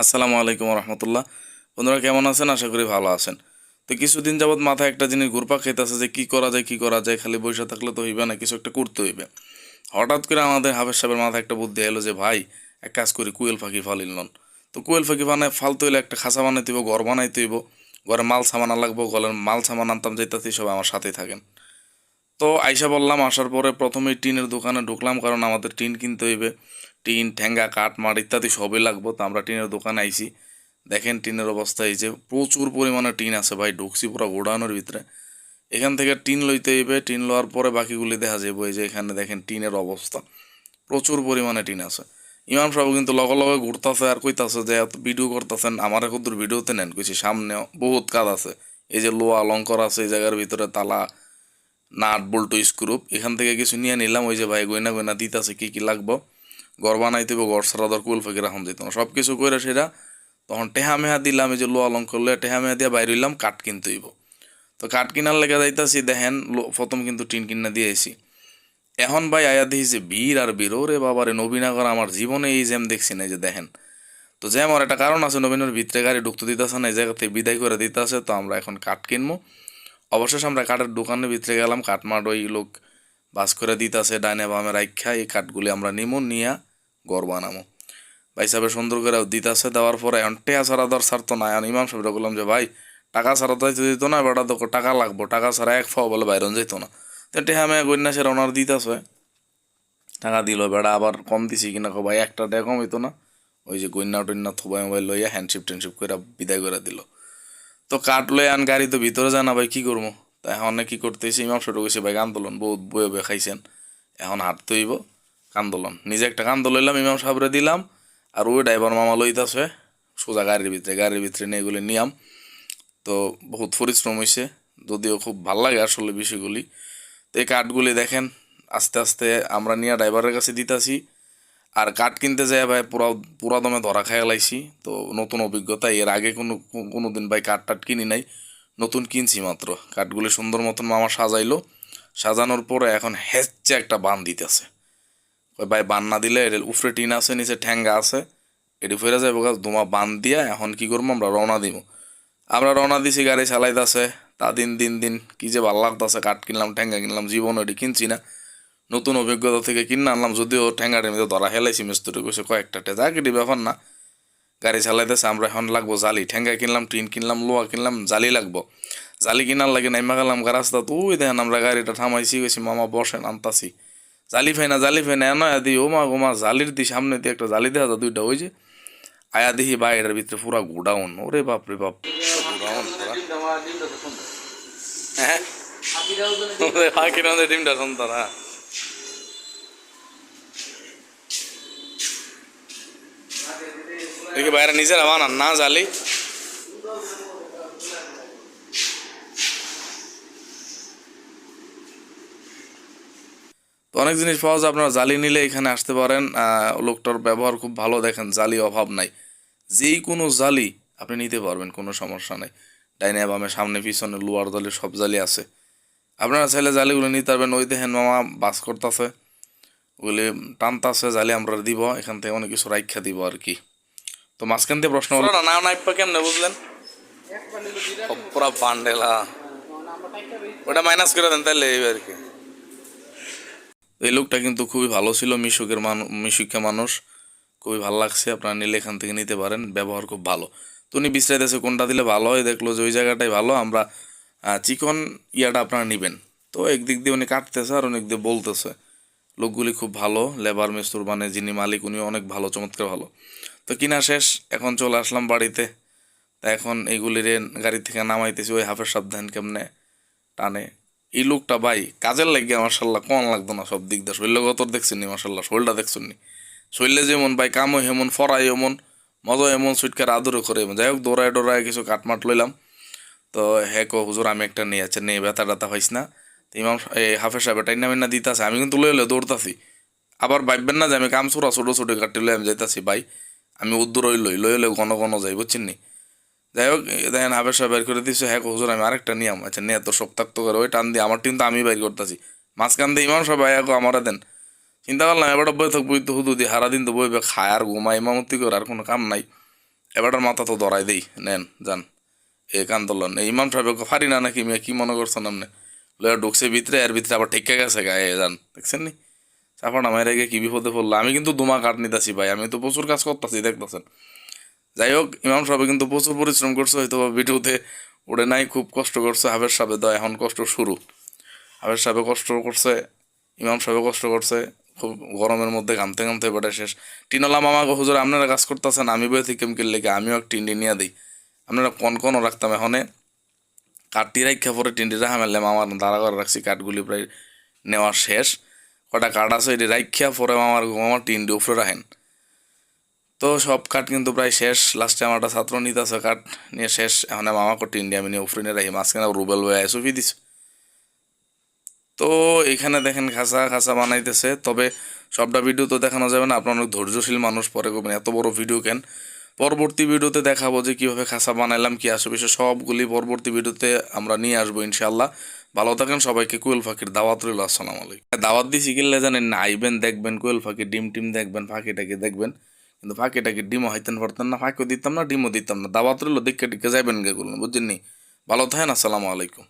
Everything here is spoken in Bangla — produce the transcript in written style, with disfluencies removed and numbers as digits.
আসসালামু আলাইকুম রহমতুল্লাহ। বন্ধুরা কেমন আছেন? আশা করি ভালো আছেন। তো কিছুদিন যাবৎ মাথায় একটা জিনিস ঘুরপাক খাইতেছে যে কি করা যায়, খালি বসে থাকলে তো হইবে না, কিছু একটা করতে হইবে। হঠাৎ করে আমাদের হাফেজ সাহেবের মাথায় একটা বুদ্ধি এলো যে ভাই, এক কাজ করি, কুয়েল পাখি ফালিল নন। তো কুয়েল পাখি বানায় ফালতে হইলে একটা খাঁচা বানাইতে হইব, ঘর বানাইতে হইব, ঘরে মাল সামান লাগবো, ঘরের মাল সামান আনতাম যাইতাছি, সব আমার সাথেই থাকেন। তো আইসা বললাম, আসার পরে প্রথমেই টিনের দোকানে ঢুকলাম, কারণ আমাদের টিন কিনতে হইবে। টিন, ঠ্যাঙ্গা, কাঠ, মাঠ ইত্যাদি সবই লাগবো। তো আমরা টিনের দোকানে আইছি। দেখেন টিনের অবস্থা এই যে, প্রচুর পরিমাণে টিন আছে ভাই, ঢুকছি পুরো গোডাউনের ভিতরে। এখান থেকে টিন লইতে হইবে, টিন লওয়ার পরে বাকিগুলি দেখা যাবে। এই যে এখানে দেখেন টিনের অবস্থা, প্রচুর পরিমাণে টিন আছে। ইমাম সাহেব কিন্তু লগে লগে ঘুরতেছে আর কইতাছে যে এত ভিডিও করতেছেন, আমার কদ্দুর ভিডিওতে নেন। কইছি সামনে বহুত কাজ আছে, এই যে লোহা অলঙ্কর আছে এই জায়গার ভিতরে, তালা, নাট বল্টু, স্ক্রুপ, এখান থেকে কিছু নিয়ে নিলাম। ওই যে ভাই গয়না গয়না দিতেছে কি কি লাগবো, ঘর বানাইতে হবে, ঘর সারা দর কুল ফাঁকি রাখুন যেত না, সব কিছু করে সেটা। তখন টেহা মেহা দিলাম, এই যে লোহা অলঙ্কর লইয়া টেহা মেহা দিয়ে বাইর হইলাম, কাঠ কিনতে হইব। তো কাঠ কিনার লেগে যাইতাছি, দেখেন প্রথম কিন্তু টিন কিনা দিয়েছি। এখন ভাই আয়া দেখি যে ভিড় আর ভিড়, ওরে বাবারে, নবীনগর আমার জীবনে এই জ্যাম দেখছি না। এই যে দেখেন, তো জ্যাম একটা কারণ আছে, নবীনের ভিতরে গাড়ি ঢুকতে দিতেছে না, এই জায়গাতে বিদায় করে দিতেছে। তো আমরা এখন কাঠ কিনবো। অবশেষে আমরা কাঠের দোকানের ভিতরে গেলাম, কাঠমাট ওই লোক বাস করে দিতেছে ডাইনে বামে রাইখা, এই কাঠগুলি আমরা নিমু, নিয়া ঘর বানামো। ভাই সাহেব সুন্দর করে দিতেছে, দেওয়ার পরে এখন টেয়া ছাড়া দরকার তো না। এখন ইমাম সাহেবরা বললাম যে ভাই, টাকা ছাড়া তো দিত না, বেটা তো টাকা লাগবো, টাকা ছাড়া এক ফাও বলে বাইরন যেত না। তো টেহা মেয়া গন্যা সেরা ওনার দিতেছে, টাকা দিল। বেড়া আবার কম দিছি কিনা, ভাই একটা টাকা কম হইতো না। ওই যে গন্যা টন্যা থোবাই মোবাইল লইয়া হ্যান্ডশিপ ট্যান্ডশিপ করে বিদায় করে দিল। তো কাঠ লই আন, গাড়ি তো ভিতরে যায় না ভাই, কি করবো? তা এখন কি করতেছি, ইমাম সাহেব গেছে ভাই আন্দোলন, বহুত বয়ে বয়ে খাইছেন, এখন হাঁটতে হইব, কান্দোলন। নিজে একটা কান্দ লইলাম, ইমাম সাহেবরে দিলাম। আর ওই ড্রাইভার মামা লইতাছে সোজা গাড়ির ভিতরে নিয়ে এগুলি নিয়াম। তো বহুত পরিশ্রম হয়েছে, যদিও খুব ভাল লাগে আসলে বিষয়গুলি। তো এই কাঠগুলি দেখেন, আস্তে আস্তে আমরা নিয়ে ড্রাইভারের কাছে দিতাছি। আর কাঠ কিনতে যায় ভাই পুরা পুরা দমে ধরা খেয়ে লাইছি। তো নতুন অভিজ্ঞতা, এর আগে কোনো দিন ভাই কাঠ টাট কিনি নাই, নতুন কিনছি মাত্র। কাঠগুলি সুন্দর মতন মামা সাজাইলো, সাজানোর পরে এখন হেচ্ছে একটা বান দিতেছে। ওই ভাই বান না দিলে, এর উপরে টিন আছে, নিচে ঠ্যাঙ্গা আছে, এটি ফেরা যাবে গাছ ধোঁয়া বান দিয়া। এখন কি করবো, আমরা রওনা দিব। আমরা রওনা দিছি, গাড়ি চালাইতেছে। তা দিন দিন দিন কি যে ভালো লাগতেছে, কাঠ কিনলাম, ঠ্যাঙ্গা কিনলাম, জীবন ওটি কিনছি না, নতুন অভিজ্ঞতা থেকে কিনে আনলাম। যদিও ঠ্যাঙ্গাটির মধ্যে ধরা হেলাইছি, মিস্ত্রি কইছে কয়েকটা টেজা, কেটি ব্যাপার না। গাড়ি চালাইতেছে, আমরা এখন লাগবো জালি। ঠ্যাঙ্গা কিনলাম, টিন কিনলাম, লোহা কিনলাম, জালি লাগবো। জালি কিনার লাগে নাইমা গেলাম রাস্তা, তো ওই দেখেন আমরা গাড়িটা থামাইছি, গেছি মামা বসেন, আনতাছি। জালি ফাইনা এনো দি, ও মা গোমা, জালির দি সামনে দিয়ে একটা জালি দেখা যায় দুইটা, ওই যে আয়া দেখি ভাই এটার ভিতরে পুরা গোডাউন, ওরে বাপ রে বাপ, গোডাউন পুরা। হ্যাঁ, ফাঁকির মধ্যে ডিমটা সন্তান। হ্যাঁ, দেখি বাইরে নিজেরা বানান না জালি। তো অনেক জিনিস পাওয়া যায়, আপনারা জালি নিলে এখানে আসতে পারেন। লোকটার ব্যবহার খুব ভালো, দেখেন জালি অভাব নাই, যেই কোনো জালি আপনি নিতে পারবেন, কোনো সমস্যা নাই। ডাইনে বামে সামনে পিছনে লোয়ার জালি, সব জালি আছে, আপনারা চাইলে জালিগুলো নিতে পারবেন। ওই দেখেন মামা বাস করতেছে, ওগুলি টানতাছে জালি, আমরা দিব এখান থেকে অনেক কিছু রাইখা দিব আর কি। তো মাঝখান দিয়ে প্রশ্ন হলো না, নাইপা কেমনে বুঝলেন? পুরা বান্ডেলা, ওটা মাইনাস করে দেন তাহলে এই আর কি। এই লোকটা কিন্তু খুবই ভালো ছিল, মিশুকের মানুষ, খুবই ভালো লাগছে। আপনারা নিলে এখান থেকে নিতে পারেন, ব্যবহার খুব ভালো। তো উনি বিশ্রাইতেছে কোনটা দিলে ভালো হয়, দেখলো যে ওই জায়গাটাই ভালো, আমরা চিকন ইয়াটা আপনারা নেবেন। তো একদিক দিয়ে উনি কাটতেছে আর অনেক দিয়ে বলতেছে। লোকগুলি খুব ভালো, লেবার মিস্ত্রি মানে যিনি মালিক উনি অনেক ভালো, চমৎকার ভালো। তো কিনা শেষ, এখন চলে আসলাম বাড়িতে। তা এখন এইগুলির গাড়ি থেকে নামাইতেছি, ওই হাফের সাবধান কেমনে টানে। এই লোকটা ভাই কাজের লাগিয়ে মার্শাল্লাহ কোন লাগতো না, সব দিক দিয়ে শৈল্যগতর দেখছেন নি, মার্শাল্লাহ শৈলটা দেখছেন নি, শৈলে যেমন ভাই কামও হেমন, ফরাই এমন, মজা এমন, সুইটকার আদরও করে এমন। যাই হোক, দৌড়ায় ডোড়ায় কিছু কাটমাট লইলাম। তো হ্যাঁ কো হুজুর আমি একটা নিয়ে আছে, নিয়ে ব্যথা ট্যাথা হইস না। তো ইমাম এই হাফেজ সাহেব টাইনা মিনা দিতেছে, আমি কিন্তু লইলে দৌড়তাছি। আবার ভাববেন না যে আমি কাম ছোড়া ছোটো ছোটো কাটি লই আমি যাইতাছি, ভাই আমি উদ্দুর লই ঘন ঘন যাই, বুঝছেন নি। যাই হোক, দেখেন হাফেজ সাহেব বের করে দিচ্ছে, হ্যাঁ হুজুর আমি আরেকটা নিয়াম। আচ্ছা নিয়ে তো শক্তাক্ত করে ওই টান দিয়ে আমার টিম তো আমি বাইর করতেছি, মাঝখান দিয়ে ইমাম সাহেব ভাইয়া আমারা দেন। চিন্তা করলাম এবার বই থাক, বই তো হুদু দিয়ে সারাদিন তো বইবে খায় আর ঘুমায়, ইমামতি করে আর কোনো কাম নাই। এবারটার মাথা তো ধরাই দেই, নেন যান এ কান্দোলন ইমাম সাহেব ফারি না নাকি মিয়া, কি মনে করছেন আপনি? লয়া ঢুকছে ভিতরে, এর ভিতরে আবার ঠেকে গেছে গায়ে, যান দেখছেন নি চাপাটা মাইরে গিয়ে কি বিপদে পড়লো। আমি কিন্তু দুমা কাট নিতেছি ভাই, আমি তো প্রচুর কাজ করতেছি দেখতেছেন। যাই হোক, ইমাম সাহেব কিন্তু প্রচুর পরিশ্রম করছে, হয়তো ভিডিওতে উঠে নাই, খুব কষ্ট করছে। হাফেজ সাহেব তো এখন কষ্ট শুরু, হাফেজ সাহেব কষ্ট করছে, ইমাম সাহেব কষ্ট করছে, খুব গরমের মধ্যে ঘামতে ঘামতে বেটা শেষ। টিনলা মামা হুজুর আপনারা কাজ করতেছেন, আমি বই থেকে কেমকের লেগে আমিও এক টিন্ডি নিয়ে দিই। আপনারা কনও রাখতাম এখনে কাঠটি রাখা পরে টিন্ডি রাখা মেলে মামার দাঁড়া করে রাখছি, কাঠগুলি প্রায় নেওয়া শেষ। কটা কাঠ আছে এটি রাখিয়া পরে মামার টিন্ডি উপরে রাখেন। তো সব কাঠ কিন্তু প্রায় শেষ, লাস্টে আমার একটা ছাত্র নিতে আছে কাঠ নিয়ে শেষ। এখন মামাকে টিন্ডি আমি নিয়ে উপরে নিয়ে রাখি, মাঝখানে রুবেল বয়ে সুফি দিস। তো এখানে দেখেন খাঁচা খাঁচা বানাইতেছে, তবে সবটা ভিডিও তো দেখানো যাবে না, আপনার অনেক ধৈর্যশীল মানুষ, পরে করবেন এত বড় ভিডিও কেন। পরবর্তী ভিডিওতে দেখাবো যে কীভাবে খাঁচা বানাইলাম, কি আসে বিষয় সবগুলি পরবর্তী ভিডিওতে আমরা নিয়ে আসবো ইনশাল্লাহ। ভালো থাকেন, সবাইকে কোয়েল ফাঁকির দাওয়াত রইল, আসসালামু আলাইকুম। দাওয়াত দিছি কিনলে জানেন না, আইবেন দেখবেন কোয়েল ফাঁকির ডিম টিম দেখবেন, ফাঁকিটাকে দেখবেন, কিন্তু ফাঁকিটাকে ডিমও হইতেন পারতেন না, ফাঁকিও দিতাম না, ডিমও দিতাম না। দাওয়াত রইল, দেখে টিকে যাবেন গে করুন, বুঝছেন নি? ভালো থাকেন, আসসালামু আলাইকুম।